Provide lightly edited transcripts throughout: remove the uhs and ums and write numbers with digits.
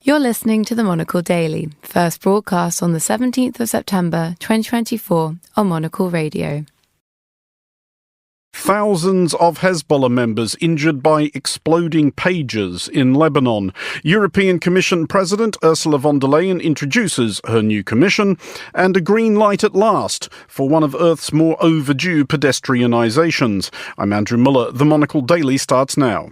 You're listening to the Monocle Daily, first broadcast on the 17th of September 2024 on Monocle Radio. Thousands of Hezbollah members injured by exploding pagers in Lebanon. European Commission President Ursula von der Leyen introduces her new commission, and a green light at last for one of Earth's more overdue pedestrianisations. I'm Andrew Muller. The Monocle Daily starts now.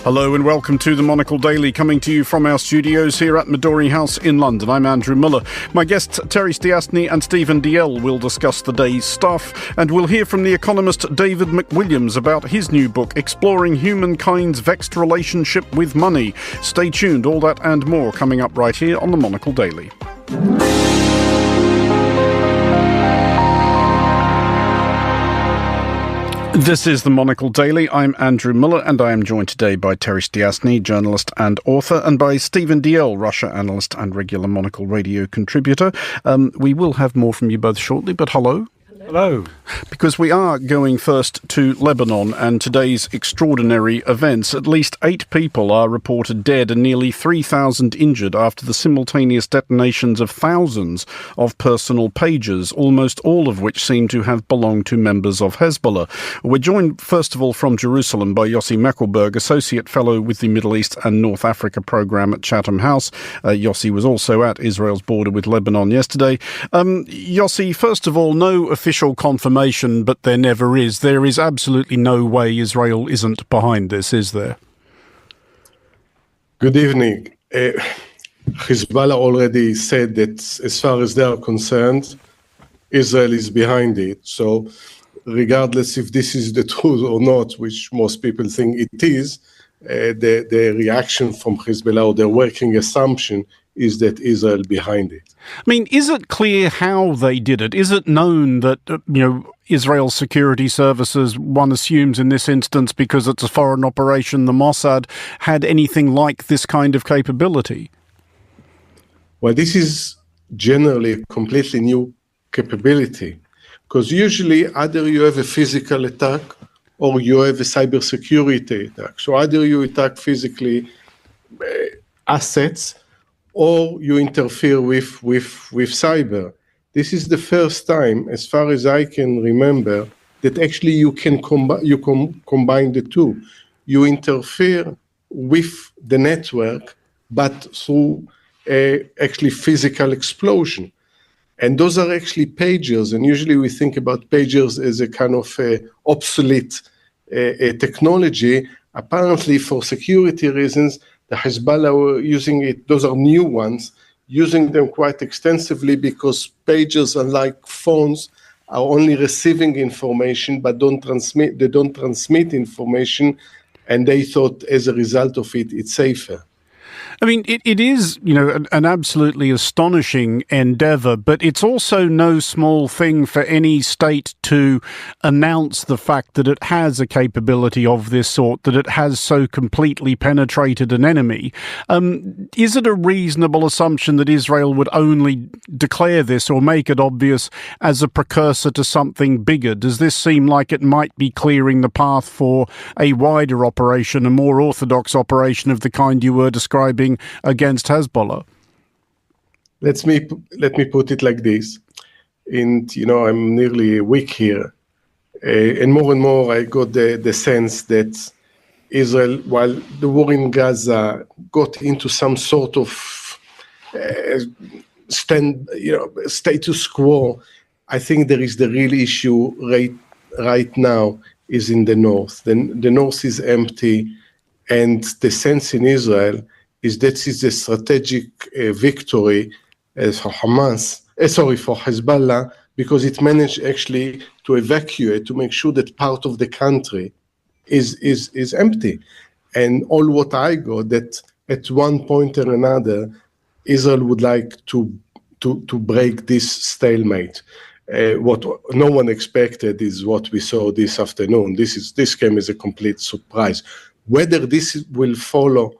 Hello and welcome to the Monocle Daily, coming to you from our studios here at Midori House in London. I'm Andrew Muller. My guests Terry Stiastny and Stephen Diel will discuss the day's stuff, and we'll hear from the economist David McWilliams about his new book, Exploring Humankind's Vexed Relationship with Money. Stay tuned, all that and more coming up right here on the Monocle Daily. This is the Monocle Daily. I'm Andrew Muller, and I am joined today by Terry Stiastny, journalist and author, and by Stephen Diel, Russia analyst and regular Monocle Radio contributor. We will have more from you both shortly, but hello. Hello. Because we are going first to Lebanon and today's extraordinary events. At least 8 people are reported dead and nearly 3,000 injured after the simultaneous detonations of thousands of personal pagers, almost all of which seem to have belonged to members of Hezbollah. We're joined, first of all, from Jerusalem by Yossi Meckelberg, Associate Fellow with the Middle East and North Africa Programme at Chatham House. Yossi was also at Israel's border with Lebanon yesterday. Yossi, first of all, no official confirmation, but there never is. There is absolutely no way Israel isn't behind this, is there? Good evening. Hezbollah already said that as far as they are concerned, Israel is behind it. So regardless if this is the truth or not, which most people think it is, the reaction from Hezbollah, or their working assumption, is that Israel behind it. I mean, is it clear how they did it? Is it known that, Israel's security services, one assumes in this instance, because it's a foreign operation, the Mossad, had anything like this kind of capability? Well, this is generally a completely new capability, because usually either you have a physical attack or you have a cybersecurity attack. So either you attack physically assets, or you interfere with cyber. This is the first time, as far as I can remember, that actually you can combine the two. You interfere with the network, but through actually physical explosion. And those are actually pagers, and usually we think about pagers as a kind of obsolete technology. Apparently, for security reasons, the Hezbollah were using it, those are new ones, using them quite extensively, because pagers, unlike phones, are only receiving information but don't transmit information, and they thought as a result of it, it's safer. I mean, it is, an absolutely astonishing endeavour, but it's also no small thing for any state to announce the fact that it has a capability of this sort, that it has so completely penetrated an enemy. Is it a reasonable assumption that Israel would only declare this or make it obvious as a precursor to something bigger? Does this seem like it might be clearing the path for a wider operation, a more orthodox operation of the kind you were describing against Hezbollah? Let me put it like this. I'm nearly a week here, and more I got the sense that Israel, while the war in Gaza got into some sort of status quo, I think there is the real issue right now is in the north. The north is empty, and the sense in Israel is that it's a strategic victory for Hezbollah, because it managed actually to evacuate, to make sure that part of the country is empty. And all what I got, that at one point or another, Israel would like to break this stalemate. What no one expected is what we saw this afternoon. This came as a complete surprise. Whether this will follow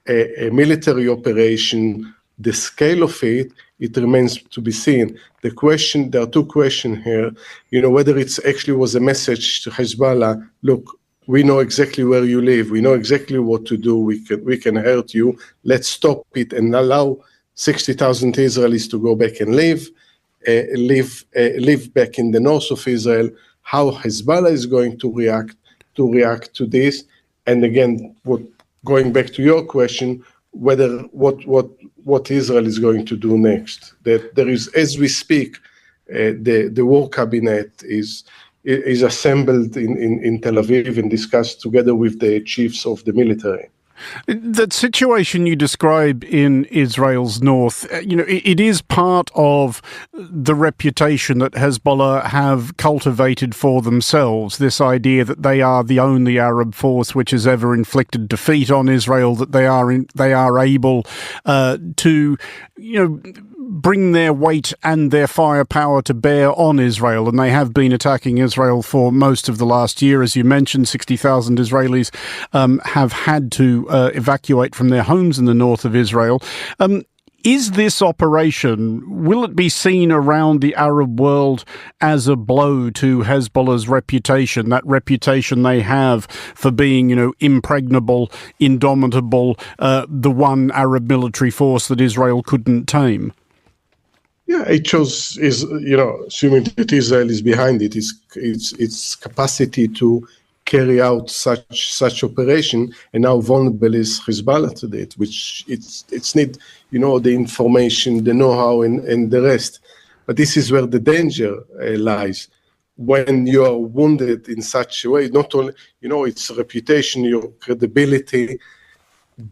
a military operation The scale of it remains to be seen. There are two questions here. Whether it actually was a message to Hezbollah, look, we know exactly where you live. We know exactly what to do. We can hurt you. Let's stop it and allow 60,000 Israelis to go back and live back in the north of Israel. How Hezbollah is going to react to this, and again, going back to your question, whether what Israel is going to do next. That there is, as we speak, the war cabinet is assembled in Tel Aviv and discussed together with the chiefs of the military. That situation you describe in Israel's north, it is part of the reputation that Hezbollah have cultivated for themselves, this idea that they are the only Arab force which has ever inflicted defeat on Israel, that they are able to, bring their weight and their firepower to bear on Israel, and they have been attacking Israel for most of the last year. As you mentioned, 60,000 Israelis have had to evacuate from their homes in the north of Israel. Is this operation, will it be seen around the Arab world as a blow to Hezbollah's reputation, that reputation they have for being, impregnable, indomitable, the one Arab military force that Israel couldn't tame? Yeah, it shows, assuming that Israel is behind it, its capacity to carry out such operation, and how vulnerable is Hezbollah to that, which it's need, the information, the know-how, and the rest. But this is where the danger lies. When you are wounded in such a way, not only, its reputation, your credibility,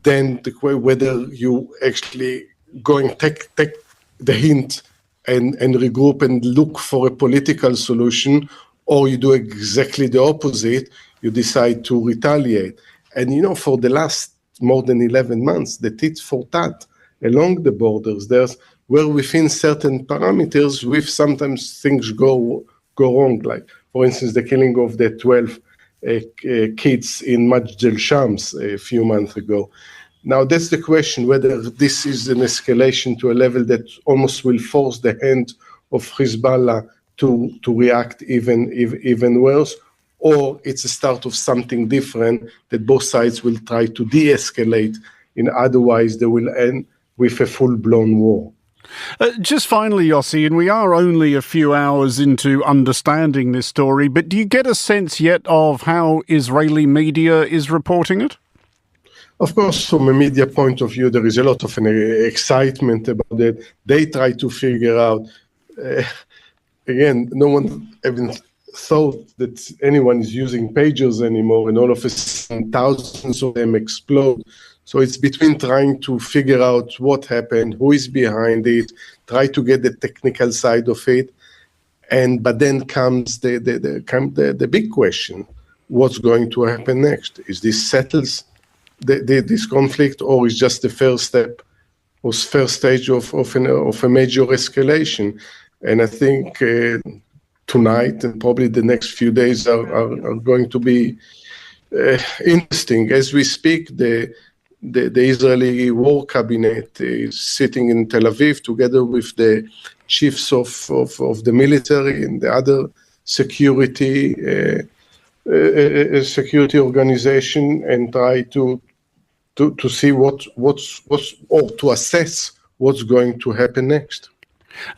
then the way whether you actually take the hint and regroup and look for a political solution, or you do exactly the opposite, you decide to retaliate. And, for the last more than 11 months, the tit for tat along the borders, we're within certain parameters, with sometimes things go wrong, like, for instance, the killing of the 12 kids in Majd el-Shams a few months ago. Now, that's the question, whether this is an escalation to a level that almost will force the hand of Hezbollah to react even worse, or it's a start of something different that both sides will try to de-escalate, and otherwise they will end with a full-blown war. Just finally, Yossi, and we are only a few hours into understanding this story, but do you get a sense yet of how Israeli media is reporting it? Of course, from a media point of view, there is a lot of excitement about it. They try to figure out, again, no one even thought that anyone is using pagers anymore, and all of a sudden thousands of them explode. So it's between trying to figure out what happened, who is behind it, try to get the technical side of it, but then comes the big question: what's going to happen next? Is this settles this conflict, or is just the first step, or first stage of a major escalation? And I think tonight and probably the next few days are going to be interesting. As we speak, the Israeli war cabinet is sitting in Tel Aviv together with the chiefs of the military and the other security organization, and try to see or to assess what's going to happen next.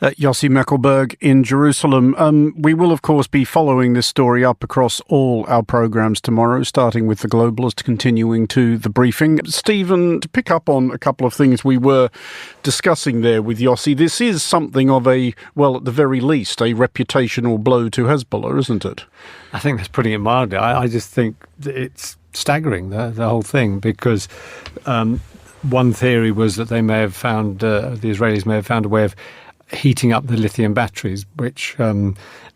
Yossi Meckelberg in Jerusalem. We will, of course, be following this story up across all our programmes tomorrow, starting with the Globalist, continuing to the briefing. Stephen, to pick up on a couple of things we were discussing there with Yossi, this is something of at the very least, a reputational blow to Hezbollah, isn't it? I think that's putting it mildly. I just think it's staggering, the whole thing, because one theory was that they may have found, the Israelis may have found a way of heating up the lithium batteries, which,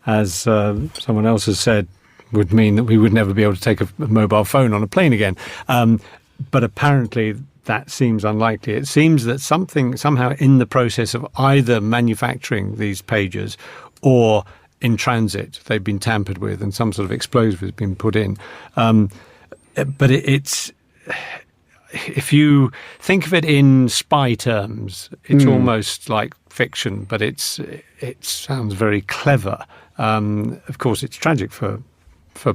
as someone else has said, would mean that we would never be able to take a mobile phone on a plane again. But apparently that seems unlikely. It seems that somehow in the process of either manufacturing these pagers or in transit, they've been tampered with and some sort of explosive has been put in. But if you think of it in spy terms, it's almost like fiction, but it sounds very clever. Of course, it's tragic for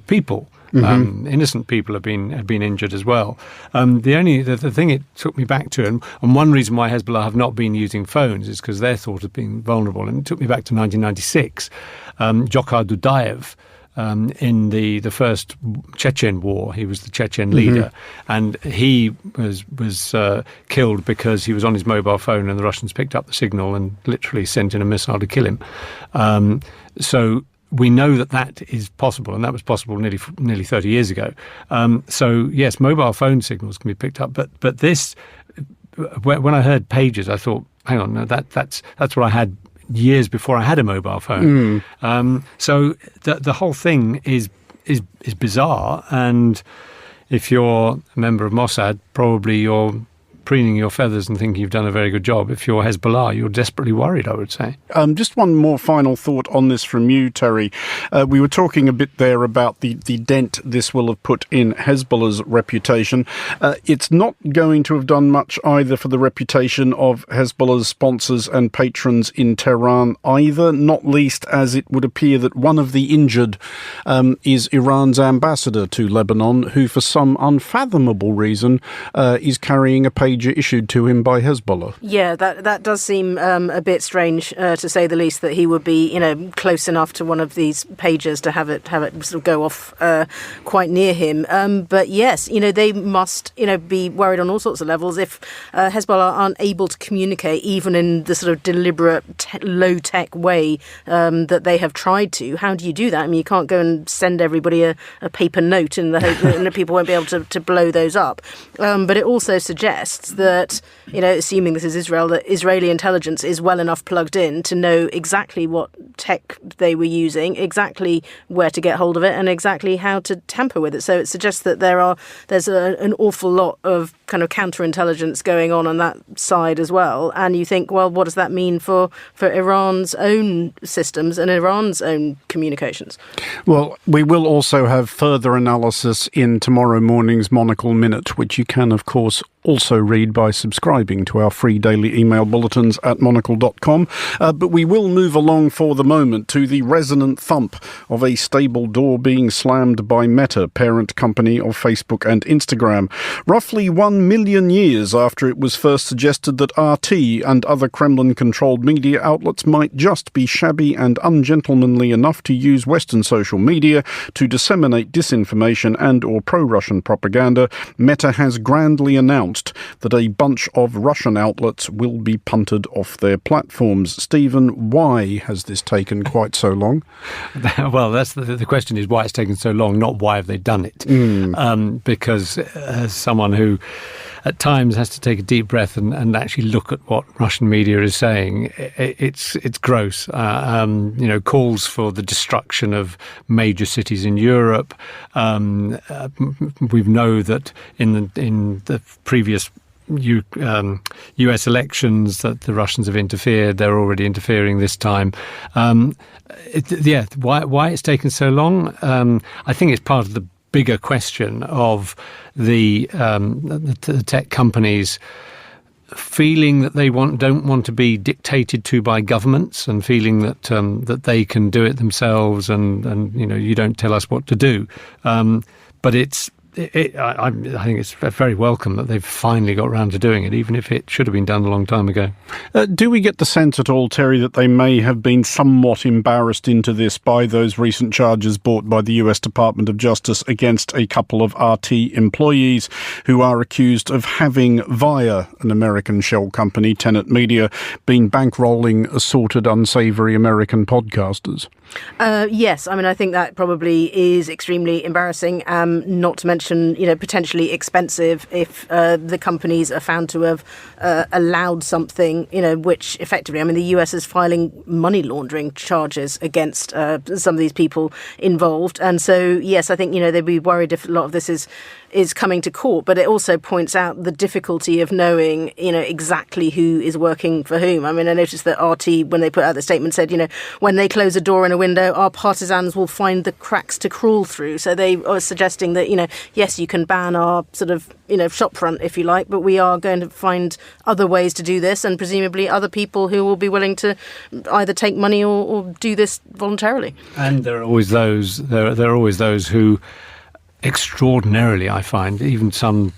people. Innocent people have been injured as well. The thing it took me back to, and one reason why Hezbollah have not been using phones is because they're thought of being vulnerable. And it took me back to 1996. Djokhar Dudayev, in the first Chechen war, he was the Chechen leader, and he was killed because he was on his mobile phone and the Russians picked up the signal and literally sent in a missile to kill him. So we know that is possible, and that was possible nearly 30 years ago. So yes, mobile phone signals can be picked up, but this, when I heard pagers, I thought, hang on, no, that's what I had years before I had a mobile phone. So the whole thing is bizarre, and if you're a member of Mossad, probably you're preening your feathers and thinking you've done a very good job. If you're Hezbollah, you're desperately worried, I would say. Just one more final thought on this from you, Terry. We were talking a bit there about the dent this will have put in Hezbollah's reputation. It's not going to have done much either for the reputation of Hezbollah's sponsors and patrons in Tehran either, not least as it would appear that one of the injured is Iran's ambassador to Lebanon, who for some unfathomable reason is carrying a pager issued to him by Hezbollah. Yeah, that does seem a bit strange, to say the least, that he would be, close enough to one of these pagers to have it sort of go off quite near him. But yes, they must, be worried on all sorts of levels if Hezbollah aren't able to communicate, even in the sort of deliberate, low-tech way that they have tried to. How do you do that? I mean, you can't go and send everybody a paper note in the hope that people won't be able to blow those up. But it also suggests that, assuming this is Israel, that Israeli intelligence is well enough plugged in to know exactly what tech they were using, exactly where to get hold of it, and exactly how to tamper with it. So it suggests that there's an awful lot of kind of counterintelligence going on that side as well. And you think, well, what does that mean for Iran's own systems and Iran's own communications? Well, we will also have further analysis in tomorrow morning's Monocle Minute, which you can, of course, also read by subscribing to our free daily email bulletins at monocle.com. But we will move along for the moment to the resonant thump of a stable door being slammed by Meta, parent company of Facebook and Instagram. Roughly 1 million years after it was first suggested that RT and other Kremlin-controlled media outlets might just be shabby and ungentlemanly enough to use Western social media to disseminate disinformation and or pro-Russian propaganda, Meta has grandly announced that a bunch of Russian outlets will be punted off their platforms. Stephen, why has this taken quite so long? Well, that's the question is why it's taken so long, not why have they done it. Because as someone who at times has to take a deep breath and actually look at what Russian media is saying, it's gross. Calls for the destruction of major cities in Europe. We know that in the previous US elections that the Russians have interfered. They're already interfering this time. Why it's taken so long? I think it's part of the bigger question of the tech companies feeling that they don't want to be dictated to by governments, and feeling that that they can do it themselves, and you don't tell us what to do. But I think it's very welcome that they've finally got around to doing it, even if it should have been done a long time ago. Do we get the sense at all, Terry, that they may have been somewhat embarrassed into this by those recent charges brought by the US Department of Justice against a couple of RT employees who are accused of having, via an American shell company, Tenet Media, been bankrolling assorted unsavoury American podcasters? Yes, I mean, I think that probably is extremely embarrassing, not to mention, potentially expensive if the companies are found to have allowed something, which effectively, I mean, the US is filing money laundering charges against some of these people involved. And so, yes, I think, they'd be worried if a lot of this is coming to court, but it also points out the difficulty of knowing, exactly who is working for whom. I mean, I noticed that RT, when they put out the statement, said, when they close a door and a window, our partisans will find the cracks to crawl through. So they are suggesting that, yes, you can ban our sort of, shop front, if you like, but we are going to find other ways to do this, and presumably other people who will be willing to either take money or do this voluntarily. And there are always those. There are always those who, extraordinarily, I find, even some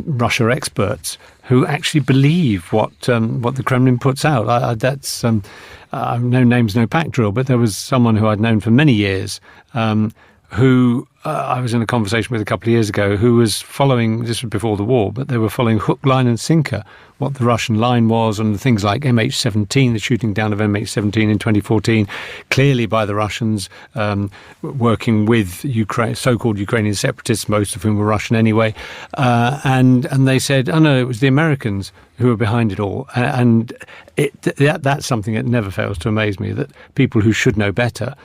Russia experts who actually believe what the Kremlin puts out. That's no names, no pack drill, but there was someone who I'd known for many years who I was in a conversation with a couple of years ago, who was following, this was before the war, but they were following hook, line and sinker, what the Russian line was, and things like MH17, the shooting down of MH17 in 2014, clearly by the Russians, working with so-called Ukrainian separatists, most of whom were Russian anyway, and they said, oh no, it was the Americans who were behind it all. And that's something that never fails to amaze me, that people who should know better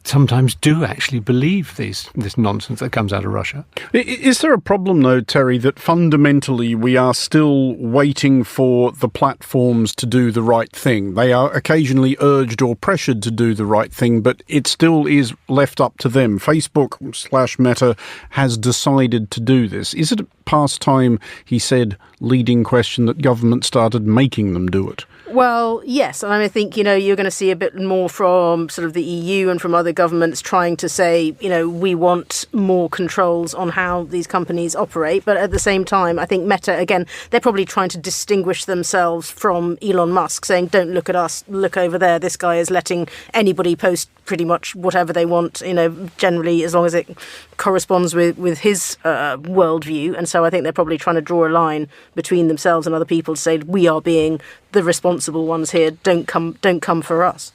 sometimes do actually believe this nonsense that comes out of Russia. Is there a problem, though, Terry, that fundamentally we are still waiting for the platforms to do the right thing? They are occasionally urged or pressured to do the right thing, but it still is left up to them. Facebook/Meta has decided to do this. Is it past time, he said, leading question, that government started making them do it? Well, yes. And I think, you're going to see a bit more from sort of the EU and from other governments trying to say, we want more controls on how these companies operate. But at the same time, I think Meta, again, they're probably trying to distinguish themselves from Elon Musk, saying, don't look at us, look over there. This guy is letting anybody post pretty much whatever they want, generally, as long as it corresponds with his worldview. And so I think they're probably trying to draw a line between themselves and other people to say, we are being the responsible ones here. Don't come for us.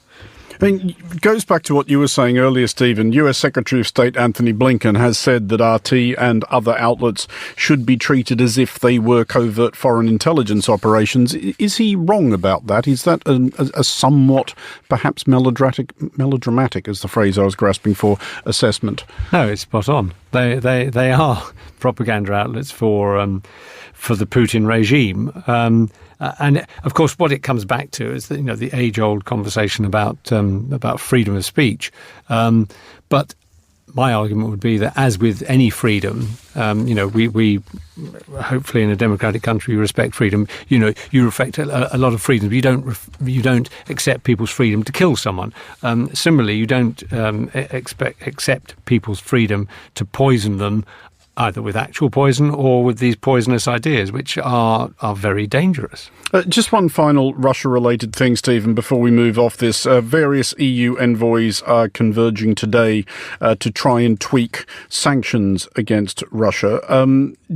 I mean, it goes back to what you were saying earlier, Stephen. US Secretary of State Anthony Blinken has said that RT and other outlets should be treated as if they were covert foreign intelligence operations. Is he wrong about that? Is that a somewhat, perhaps melodramatic, is the phrase I was grasping for, assessment? No, it's spot on. They are propaganda outlets for the Putin regime. And of course, what it comes back to is that, the age-old conversation about freedom of speech. But my argument would be that, as with any freedom, we hopefully in a democratic country respect freedom. You respect a lot of freedom. You don't accept people's freedom to kill someone. Similarly, you don't accept people's freedom to poison them, either with actual poison or with these poisonous ideas, which are very dangerous. Just one final Russia-related thing, Stephen, before we move off this. Various EU envoys are converging today to try and tweak sanctions against Russia.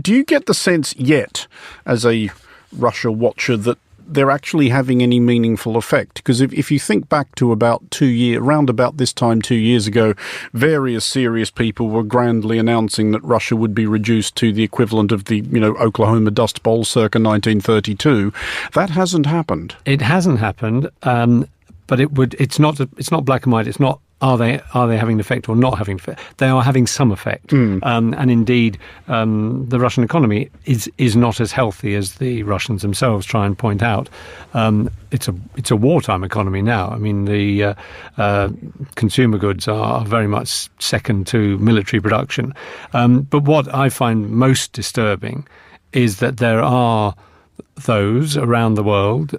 Do you get the sense yet, as a Russia watcher, that they're actually having any meaningful effect? Because if you think back to around about this time 2 years ago, various serious people were grandly announcing that Russia would be reduced to the equivalent of the, Oklahoma Dust Bowl circa 1932. That hasn't happened. It hasn't happened, but it's not black and white. It's not, are they having an effect or not having an effect? They are having some effect. And indeed, the Russian economy is not as healthy as the Russians themselves try and point out. It's a wartime economy now. I mean, the consumer goods are very much second to military production. But what I find most disturbing is that there are those around the world,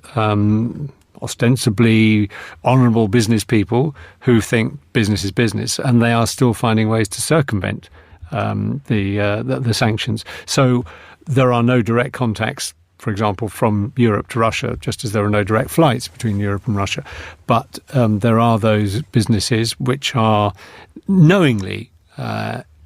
ostensibly honourable business people, who think business is business, and they are still finding ways to circumvent the sanctions. So there are no direct contacts, for example, from Europe to Russia, just as there are no direct flights between Europe and Russia. But there are those businesses which are knowingly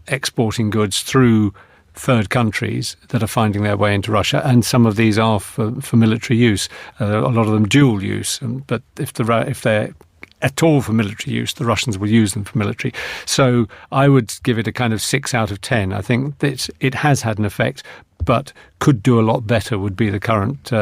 exporting goods through third countries that are finding their way into Russia, and some of these are for military use. A lot of them dual use, but if they're at all for military use, the Russians will use them for military. So I would give it a kind of 6 out of 10. I think that it has had an effect, but could do a lot better would be the current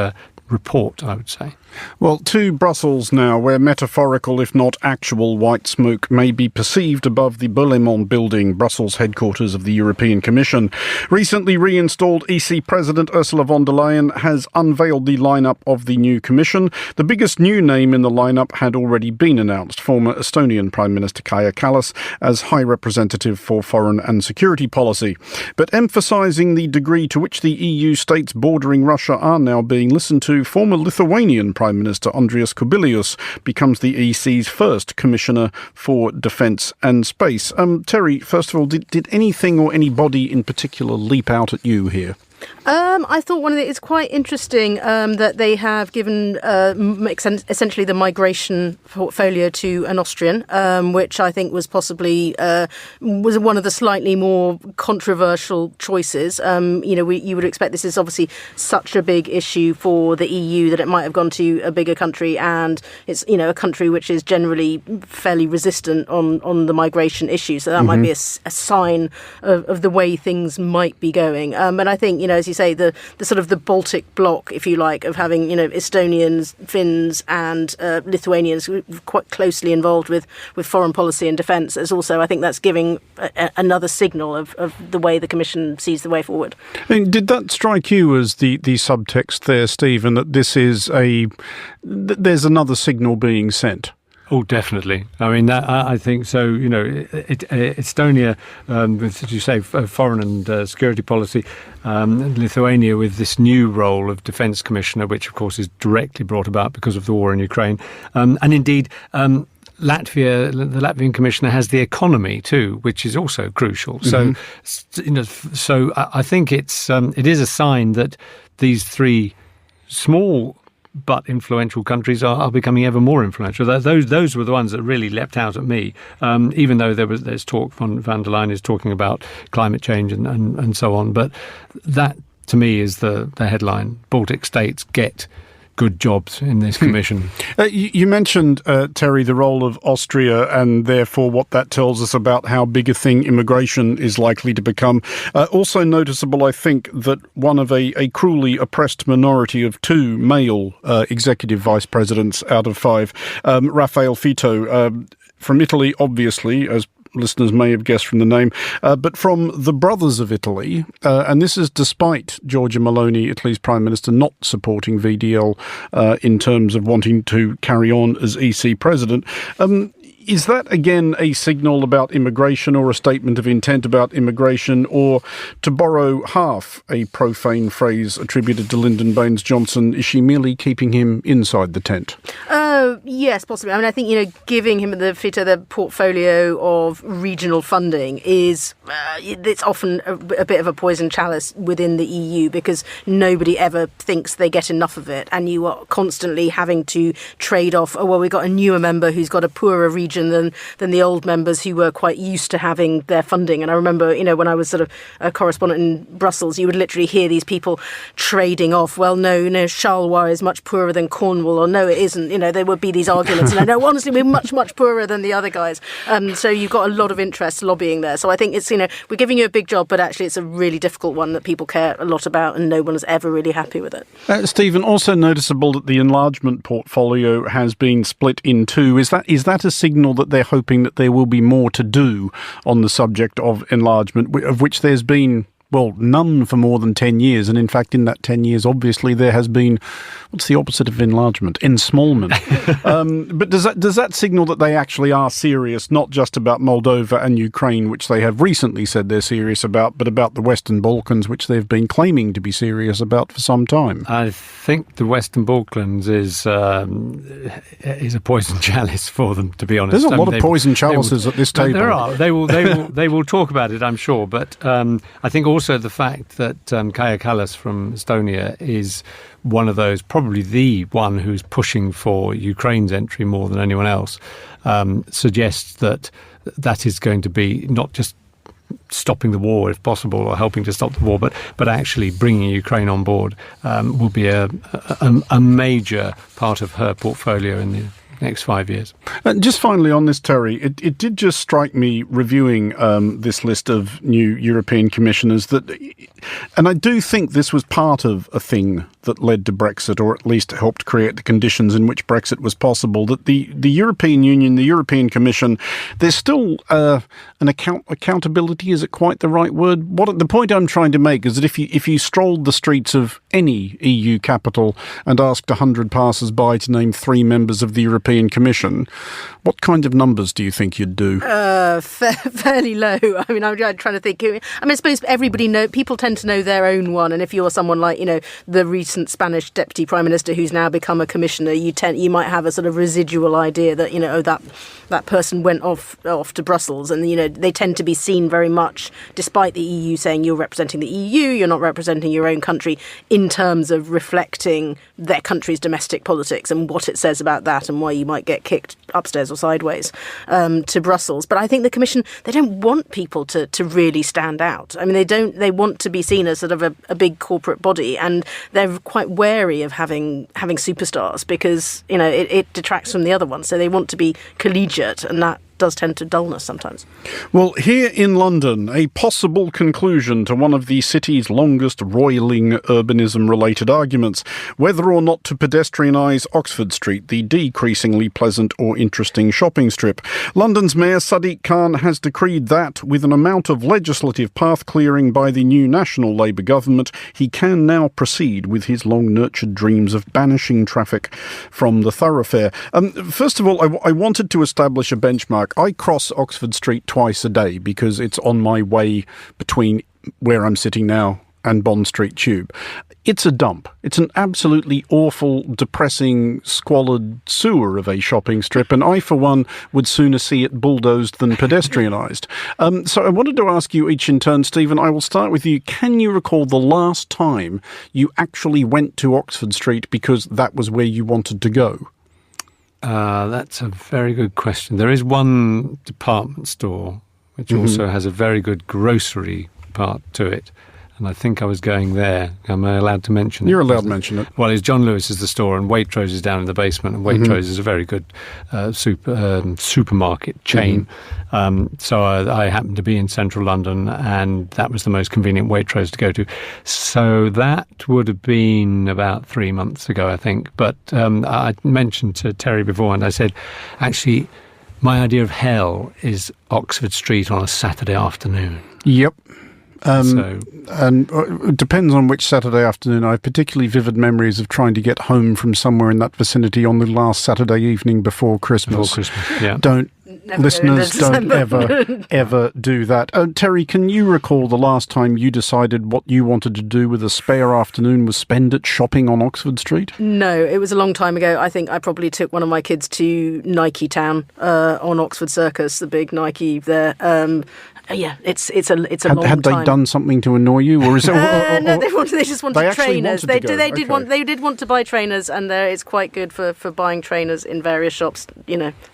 report, I would say. Well, to Brussels now, where metaphorical, if not actual, white smoke may be perceived above the Berlaymont building, Brussels headquarters of the European Commission. Recently reinstalled EC President Ursula von der Leyen has unveiled the lineup of the new Commission. The biggest new name in the lineup had already been announced, former Estonian Prime Minister Kaja Kallas as High Representative for Foreign and Security Policy. But emphasising the degree to which the EU states bordering Russia are now being listened to, former Lithuanian Prime Minister Andrius Kubilius becomes the EC's first Commissioner for Defence and Space. Terry, first of all, did anything or anybody in particular leap out at you here? I thought it's quite interesting that they have given essentially the migration portfolio to an Austrian, which I think was possibly was one of the slightly more controversial choices. You would expect this is obviously such a big issue for the EU that it might have gone to a bigger country, and it's a country which is generally fairly resistant on the migration issue. So that might be a sign of the way things might be going. And I think as you say, the sort of the Baltic bloc, if you like, of having Estonians, Finns, and Lithuanians quite closely involved with foreign policy and defence, is also, I think, that's giving another signal of the way the Commission sees the way forward. And did that strike you as the subtext there, Stephen, that this is there's another signal being sent? Oh, definitely. I mean, I think so. Estonia, as you say, foreign and security policy, Lithuania with this new role of Defence Commissioner, which, of course, is directly brought about because of the war in Ukraine. And indeed, Latvia, the Latvian Commissioner, has the economy too, which is also crucial. So, so I think it is a sign that these three small but influential countries are becoming ever more influential. Those were the ones that really leapt out at me, even though there's talk, von der Leyen is talking about climate change and so on. But that, to me, is the headline. Baltic states get good jobs in this commission. You mentioned, Terry, the role of Austria and therefore what that tells us about how big a thing immigration is likely to become. Also noticeable, I think, that one of a cruelly oppressed minority of two male executive vice presidents out of five, Raffaele Fitto, from Italy, obviously, as listeners may have guessed from the name, but from the Brothers of Italy, and this is despite Giorgia Meloni, Italy's Prime Minister, not supporting VDL in terms of wanting to carry on as EC President. Is that, again, a signal about immigration or a statement of intent about immigration, or, to borrow half a profane phrase attributed to Lyndon Baines Johnson, is she merely keeping him inside the tent? Yes, possibly. I mean, I think, giving him the portfolio of regional funding is, it's often a bit of a poison chalice within the EU, because nobody ever thinks they get enough of it. And you are constantly having to trade off, we've got a newer member who's got a poorer region than the old members who were quite used to having their funding. And I remember, when I was sort of a correspondent in Brussels, you would literally hear these people trading off, no, Charleroi is much poorer than Cornwall, or no, it isn't. There would be these arguments, and no, honestly, we're much, much poorer than the other guys. So you've got a lot of interest lobbying there. So I think it's, we're giving you a big job, but actually it's a really difficult one that people care a lot about, and no one is ever really happy with it. Stephen, also noticeable that the enlargement portfolio has been split in two. Is that a signal that they're hoping that there will be more to do on the subject of enlargement, of which there's been, none for more than 10 years. And in fact, in that 10 years, obviously, there has been, what's the opposite of enlargement? Ensmallment. But does that signal that they actually are serious, not just about Moldova and Ukraine, which they have recently said they're serious about, but about the Western Balkans, which they've been claiming to be serious about for some time? I think the Western Balkans is a poison chalice for them, to be honest. There's a lot of poison chalices at this table. There are. They will talk about it, I'm sure. But I think also the fact that Kaja Kallas from Estonia is one of those, probably the one who's pushing for Ukraine's entry more than anyone else, suggests that is going to be not just stopping the war, if possible, or helping to stop the war, but actually bringing Ukraine on board will be a major part of her portfolio in the next 5 years. And just finally on this, Terry, it did just strike me reviewing this list of new European commissioners that, and I do think this was part of a thing that led to Brexit, or at least helped create the conditions in which Brexit was possible, that the European Union, the European Commission, there's still an accountability, is it quite the right word? The point I'm trying to make is that if you strolled the streets of any EU capital and asked 100 passers-by to name 3 members of the European Commission, what kind of numbers do you think you'd do? Fairly low. I mean, I'm trying to think. I suppose people tend to know their own one, and if you're someone like, the recent Spanish Deputy Prime Minister who's now become a commissioner, you might have a sort of residual idea that, that person went off to Brussels, and, they tend to be seen very much, despite the EU saying you're representing the EU, you're not representing your own country, in terms of reflecting their country's domestic politics and what it says about that and why you might get kicked upstairs or sideways to Brussels. But I think the Commission, they don't want people to really stand out. I mean, they want to be seen as sort of a big corporate body, and they're quite wary of having superstars because, it detracts from the other ones. So they want to be collegiate, and that does tend to dullness sometimes. Well, here in London, a possible conclusion to one of the city's longest roiling urbanism-related arguments, whether or not to pedestrianise Oxford Street, the decreasingly pleasant or interesting shopping strip. London's Mayor Sadiq Khan has decreed that, with an amount of legislative path clearing by the new National Labour government, he can now proceed with his long-nurtured dreams of banishing traffic from the thoroughfare. First of all, I wanted to establish a benchmark. I cross Oxford Street twice a day because it's on my way between where I'm sitting now and Bond Street Tube. It's a dump. It's an absolutely awful, depressing, squalid sewer of a shopping strip, and I, for one, would sooner see it bulldozed than pedestrianised. So I wanted to ask you each in turn, Stephen. I will start with you. Can you recall the last time you actually went to Oxford Street because that was where you wanted to go? That's a very good question. There is one department store which also has a very good grocery part to it, and I think I was going there. Am I allowed to mention it? You're allowed to mention it. Well, it's John Lewis is the store, and Waitrose is down in the basement, and Waitrose is a very good supermarket chain. So I happened to be in central London, and that was the most convenient Waitrose to go to. So that would have been about 3 months ago, I think. But I mentioned to Terry before, and I said, actually, my idea of hell is Oxford Street on a Saturday afternoon. Yep. And it depends on which Saturday afternoon. I have particularly vivid memories of trying to get home from somewhere in that vicinity on the last Saturday evening before Christmas. Yeah. Listeners, don't ever do that. Terry, can you recall the last time you decided what you wanted to do with a spare afternoon was spend it shopping on Oxford Street? No, it was a long time ago. I think I probably took one of my kids to Nike Town on Oxford Circus, the big Nike there. Yeah, it's a long time. Had they done something to annoy you, or is it? No, they just wanted trainers. They did want to buy trainers, and it's quite good for buying trainers in various shops.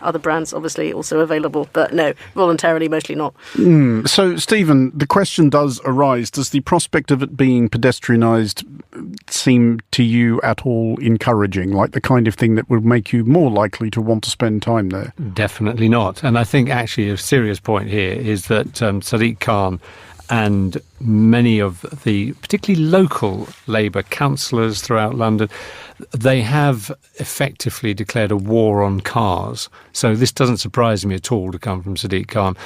Other brands obviously also available, but no, voluntarily mostly not. So, Stephen, the question does arise: does the prospect of it being pedestrianised seem to you at all encouraging, like the kind of thing that would make you more likely to want to spend time there? Definitely not. And I think actually a serious point here is that Sadiq Khan and many of the particularly local Labour councillors throughout London, they have effectively declared a war on cars. So this doesn't surprise me at all to come from Sadiq Khan.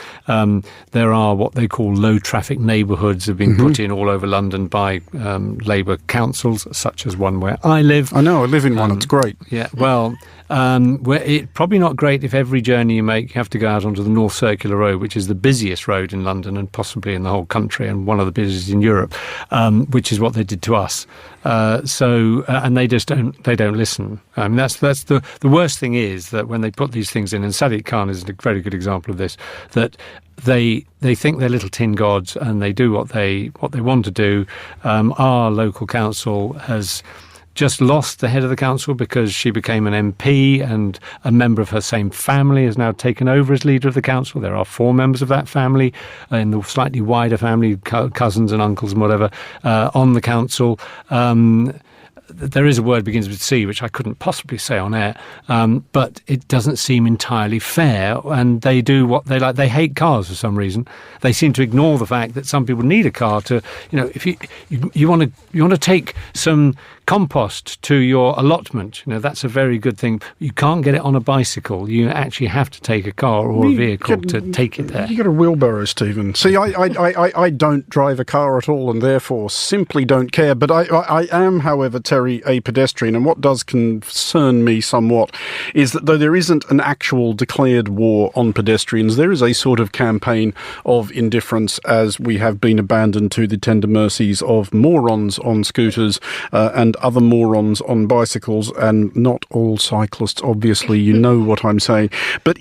There are what they call low traffic neighbourhoods have been put in all over London by Labour councils, such as one where I live. I know, I live in one, it's great. Yeah, well, it's probably not great if every journey you make you have to go out onto the North Circular Road, which is the busiest road in London and possibly in the whole country, and one of the busiest in Europe, which is what they did to us. And they just don't listen. I mean, that's the worst thing is that when they put these things in, and Sadiq Khan is a very good example of this, that they think they're little tin gods and they do what they want to do. Our local council has just lost the head of the council because she became an MP, and a member of her same family has now taken over as leader of the council. There are 4 members of that family in the slightly wider family, cousins and uncles and whatever, on the council. there is a word begins with C, which I couldn't possibly say on air, but it doesn't seem entirely fair. And they do what they like. They hate cars for some reason. They seem to ignore the fact that some people need a car to, if you want to take some compost to your allotment, that's a very good thing. You can't get it on a bicycle. You actually have to take a car or a vehicle to take it there. You got a wheelbarrow, Stephen. See, I don't drive a car at all, and therefore simply don't care. But I am, however, Terry, a pedestrian, and what does concern me somewhat is that though there isn't an actual declared war on pedestrians, there is a sort of campaign of indifference as we have been abandoned to the tender mercies of morons on scooters and other morons on bicycles, and not all cyclists, obviously, you know what I'm saying. But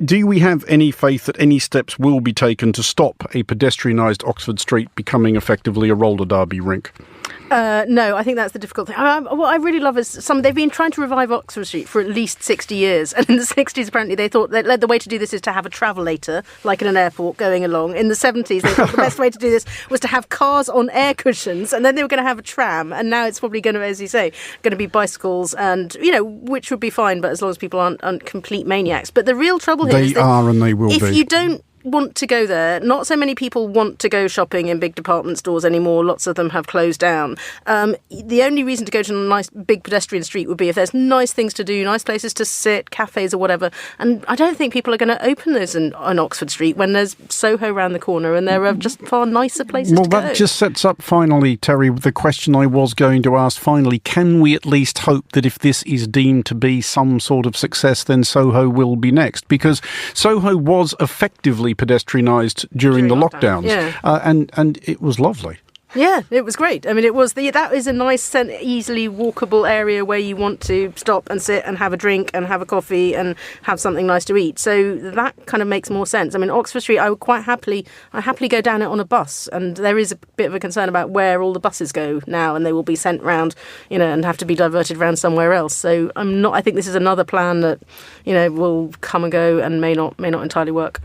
do we have any faith that any steps will be taken to stop a pedestrianised Oxford Street becoming effectively a roller derby rink? No, I think that's the difficult thing. What I really love is they've been trying to revive Oxford Street for at least 60 years. And in the 60s, apparently, they thought that the way to do this is to have a travelator, like in an airport, going along. In the 70s, they thought the best way to do this was to have cars on air cushions. And then they were going to have a tram. And now it's probably going to, as you say, going to be bicycles, and, which would be fine, but as long as people aren't complete maniacs. But the real trouble here is that are and they will be. If you don't want to go there, not so many people want to go shopping in big department stores anymore. Lots of them have closed down. The only reason to go to a nice big pedestrian street would be if there's nice things to do, nice places to sit, cafes or whatever. And I don't think people are going to open those on Oxford Street when there's Soho round the corner and there are just far nicer places to go. Well, that just sets up, finally, Terry, the question I was going to ask. Finally, can we at least hope that if this is deemed to be some sort of success, then Soho will be next? Because Soho was effectively pedestrianised during the lockdowns, and it was lovely. Yeah, it was great. I mean, that is a nice and easily walkable area where you want to stop and sit and have a drink and have a coffee and have something nice to eat. So that kind of makes more sense. I mean, Oxford Street, I happily go down it on a bus, and there is a bit of a concern about where all the buses go now, and they will be sent round, and have to be diverted round somewhere else. So I think this is another plan that, will come and go and may not entirely work.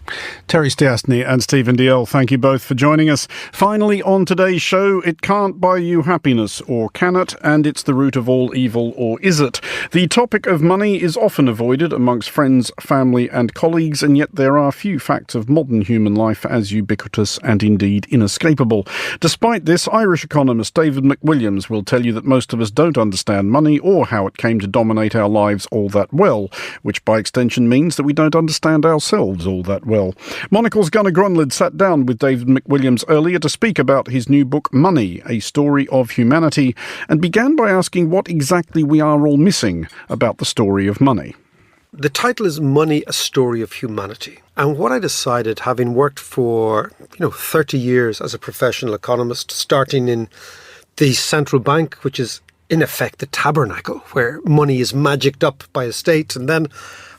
Terry Stiastny and Stephen Dalziel, thank you both for joining us. Finally, on today's show, it can't buy you happiness, or can it? And it's the root of all evil, or is it? The topic of money is often avoided amongst friends, family and colleagues, and yet there are few facts of modern human life as ubiquitous and indeed inescapable. Despite this, Irish economist David McWilliams will tell you that most of us don't understand money or how it came to dominate our lives all that well, which by extension means that we don't understand ourselves all that well. Monocle's Gunnar Grunlid sat down with David McWilliams earlier to speak about his new book, Money, A Story of Humanity, and began by asking what exactly we are all missing about the story of money. The title is Money, A Story of Humanity. And what I decided, having worked for 30 years as a professional economist, starting in the central bank, which is in effect the tabernacle where money is magicked up by a state, and then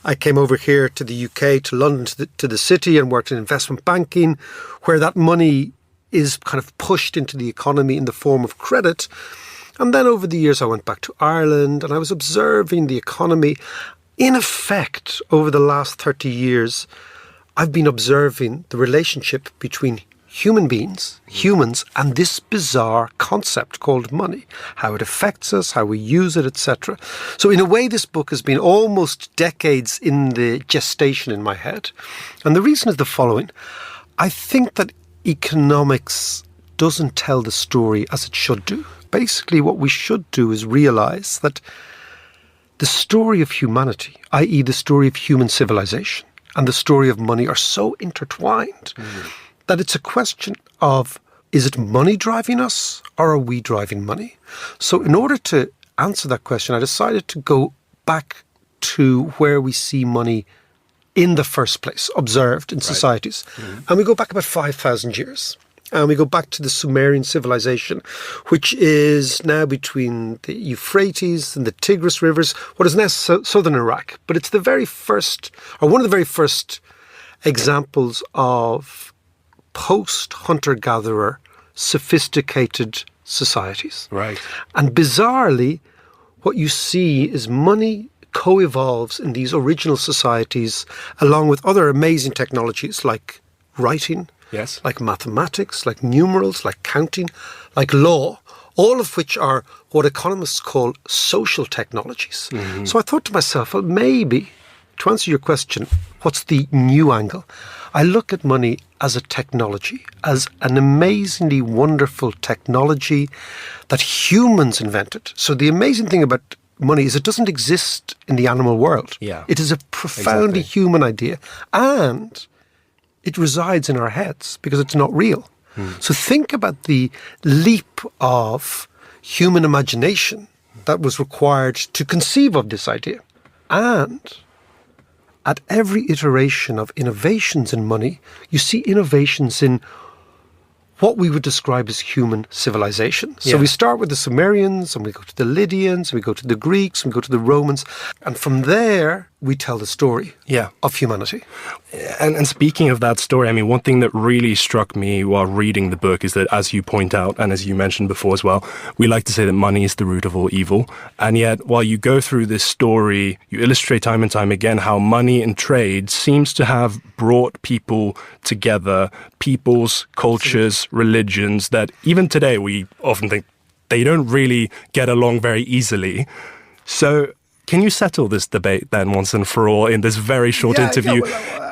I came over here to the UK, to London, to the city, and worked in investment banking, where that money is kind of pushed into the economy in the form of credit. And then over the years, I went back to Ireland and I was observing the economy. In effect, over the last 30 years, I've been observing the relationship between human beings, humans, and this bizarre concept called money, how it affects us, how we use it, etc. So in a way, this book has been almost decades in the gestation in my head. And the reason is the following. I think that economics doesn't tell the story as it should do. Basically, what we should do is realise that the story of humanity, i.e. the story of human civilization, and the story of money are so intertwined that it's a question of, is it money driving us or are we driving money? So in order to answer that question, I decided to go back to where we see money in the first place, observed in societies. And we go back about 5,000 years. And we go back to the Sumerian civilization, which is now between the Euphrates and the Tigris rivers, what is now southern Iraq. But it's the very first, or one of the very first examples of post-hunter-gatherer sophisticated societies. Right. And bizarrely, what you see is money co-evolves in these original societies along with other amazing technologies like writing, Yes. like mathematics, like numerals, like counting, like law, all of which are what economists call social technologies. So I thought to myself, well, maybe, to answer your question, what's the new angle? I look at money as a technology, as an amazingly wonderful technology that humans invented. So the amazing thing about money is it doesn't exist in the animal world. Yeah, it is a profoundly human idea, and it resides in our heads because it's not real. So think about the leap of human imagination that was required to conceive of this idea. And at every iteration of innovations in money, you see innovations in what we would describe as human civilization. So we start with the Sumerians, and we go to the Lydians, and we go to the Greeks, and we go to the Romans, and from there we tell the story of humanity. And speaking of that story, I mean, one thing that really struck me while reading the book is that, as you point out, and as you mentioned before as well, we like to say that money is the root of all evil. And yet, while you go through this story, you illustrate time and time again how money and trade seems to have brought people together, peoples, cultures, religions, that even today we often think they don't really get along very easily. So can you settle this debate then once and for all in this very short interview?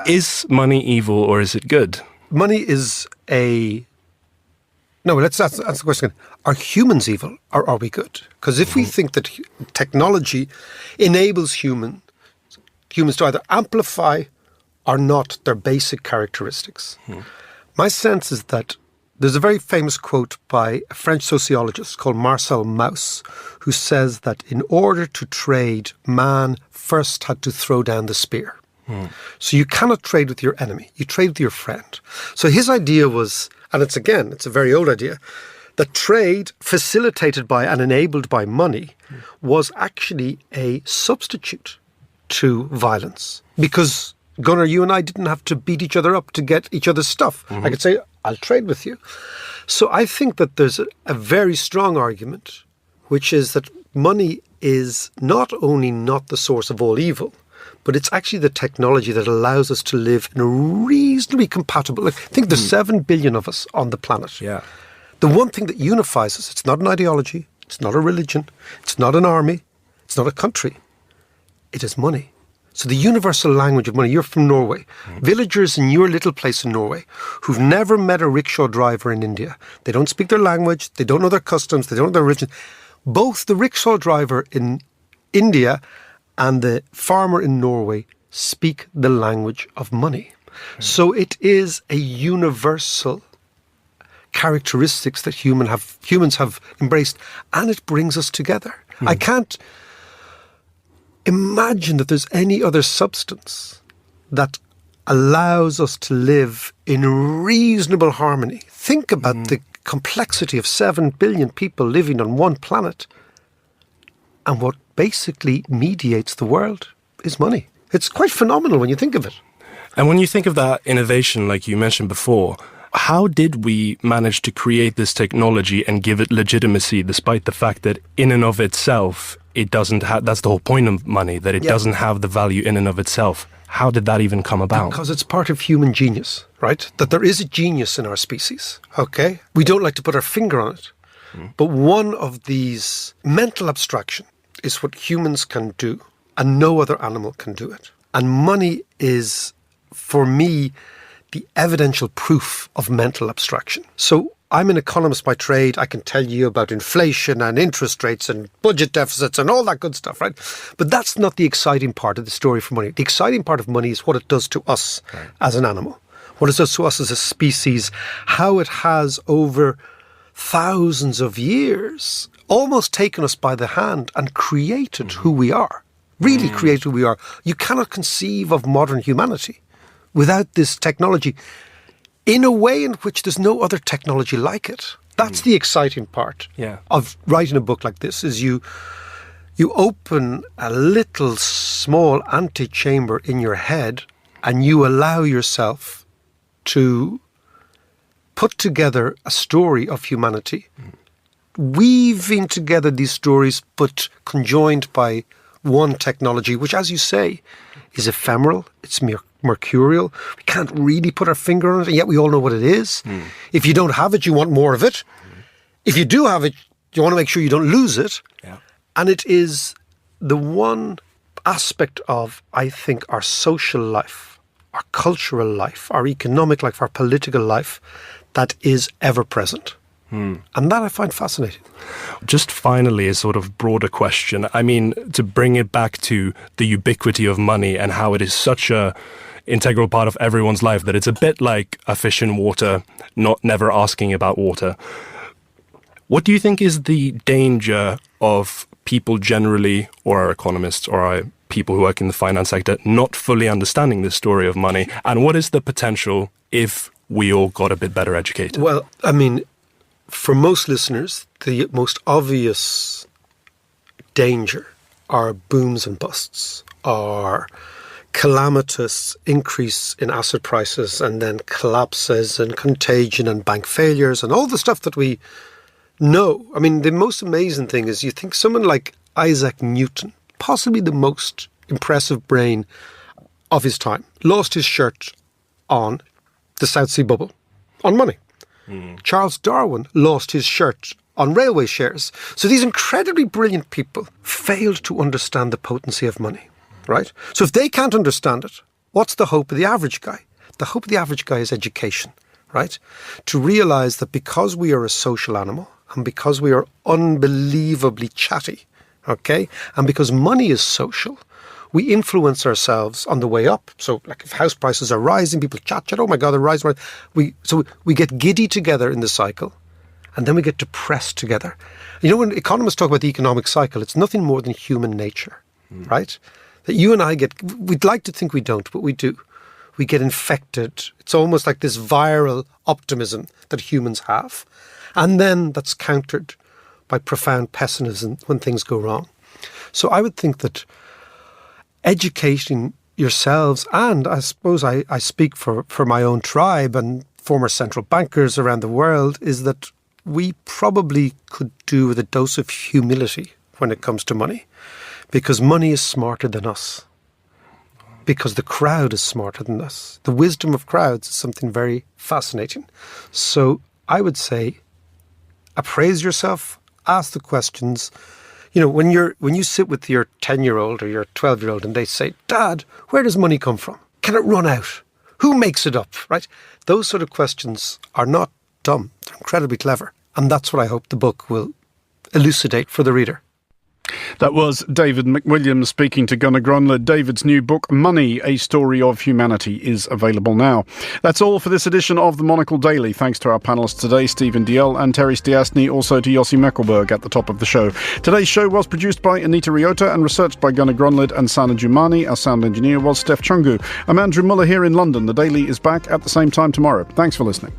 Is money evil or is it good? Money is a... No, let's answer the question. Are humans evil or are we good? Because if we think that technology enables humans to either amplify or not their basic characteristics, my sense is that there's a very famous quote by a French sociologist called Marcel Mauss, who says that in order to trade, man first had to throw down the spear. So you cannot trade with your enemy, you trade with your friend. So his idea was, and it's a very old idea, that trade facilitated by and enabled by money was actually a substitute to violence. Because, Gunnar, you and I didn't have to beat each other up to get each other's stuff. I could say, I'll trade with you. So I think that there's a very strong argument, which is that money is not only not the source of all evil, but it's actually the technology that allows us to live in a reasonably compatible... I think there's 7 billion of us on the planet. Yeah. The one thing that unifies us, it's not an ideology, it's not a religion, it's not an army, it's not a country. It is money. So the universal language of money, you're from Norway. Villagers in your little place in Norway who've never met a rickshaw driver in India, they don't speak their language, they don't know their customs, they don't know their religion. Both the rickshaw driver in India and the farmer in Norway speak the language of money. So it is a universal characteristics that humans have embraced, and it brings us together. I can't imagine that there's any other substance that allows us to live in reasonable harmony. Think about the complexity of 7 billion people living on one planet, and what basically mediates the world is money. It's quite phenomenal when you think of it. And when you think of that innovation, like you mentioned before, how did we manage to create this technology and give it legitimacy, despite the fact that in and of itself, it doesn't have, that's the whole point of money, that it doesn't have the value in and of itself. How did that even come about? Because it's part of human genius, right? That there is a genius in our species, okay? We don't like to put our finger on it. But one of these mental abstraction is what humans can do, and no other animal can do it. And money is, for me, the evidential proof of mental abstraction. So I'm an economist by trade. I can tell you about inflation and interest rates and budget deficits and all that good stuff, right? But that's not the exciting part of the story for money. The exciting part of money is what it does to us as an animal, what it does to us as a species, how it has over thousands of years almost taken us by the hand and created who we are, really created who we are. You cannot conceive of modern humanity without this technology in a way in which there's no other technology like it. That's the exciting part of writing a book like this, is you open a little small antechamber in your head and you allow yourself to put together a story of humanity, weaving together these stories but conjoined by one technology, which, as you say, is ephemeral, it's mercurial. We can't really put our finger on it, and yet we all know what it is. If you don't have it, you want more of it. If you do have it, You want to make sure you don't lose it. Yeah. And it is the one aspect of, I think, our social life, our cultural life, our economic life, our political life that is ever present. And that I find fascinating. Just finally, a sort of broader question. I mean, to bring it back to the ubiquity of money and how it is such a integral part of everyone's life that it's a bit like a fish in water, never asking about water. What do you think is the danger of people generally, or our economists, or our people who work in the finance sector, not fully understanding the story of money? And what is the potential if we all got a bit better educated? Well, I mean, for most listeners, the most obvious danger are booms and busts, are calamitous increase in asset prices and then collapses and contagion and bank failures and all the stuff that we know. I mean, the most amazing thing is you think someone like Isaac Newton, possibly the most impressive brain of his time, lost his shirt on the South Sea bubble, on money. Charles Darwin lost his shirt on railway shares. So these incredibly brilliant people failed to understand the potency of money, right? So if they can't understand it, what's the hope of the average guy? The hope of the average guy is education, right? To realise that because we are a social animal and because we are unbelievably chatty, okay, and because money is social, we influence ourselves on the way up. So like if house prices are rising, people chat, oh my God, they're rising. So we get giddy together in the cycle and then we get depressed together. You know, when economists talk about the economic cycle, it's nothing more than human nature, right? That you and I we'd like to think we don't, but we do. We get infected. It's almost like this viral optimism that humans have. And then that's countered by profound pessimism when things go wrong. So I would think that educating yourselves, and I suppose I speak for my own tribe and former central bankers around the world, is that we probably could do with a dose of humility when it comes to money, because money is smarter than us, because the crowd is smarter than us. The wisdom of crowds is something very fascinating. So I would say, appraise yourself, ask the questions. You know, when you sit with your 10-year-old or your 12-year-old and they say, Dad, where does money come from? Can it run out? Who makes it up, right? Those sort of questions are not dumb. They're incredibly clever. And that's what I hope the book will elucidate for the reader. That was David McWilliams speaking to Gunnar Grunled. David's new book, Money, A Story of Humanity, is available now. That's all for this edition of the Monocle Daily. Thanks to our panellists today, Stephen Diel and Terry Stiastny, also to Yossi Meckelberg at the top of the show. Today's show was produced by Anita Riota and researched by Gunnar Grunled and Sana Jumani. Our sound engineer was Steph Chungu. I'm Andrew Muller here in London. The Daily is back at the same time tomorrow. Thanks for listening.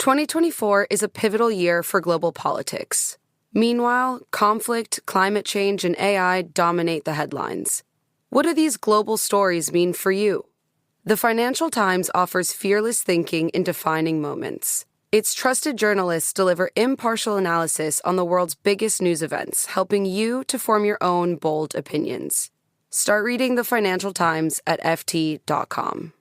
"2024 is a pivotal year for global politics. Meanwhile, conflict, climate change, and AI dominate the headlines. What do these global stories mean for you? The Financial Times offers fearless thinking in defining moments. Its trusted journalists deliver impartial analysis on the world's biggest news events, helping you to form your own bold opinions. Start reading the Financial Times at ft.com.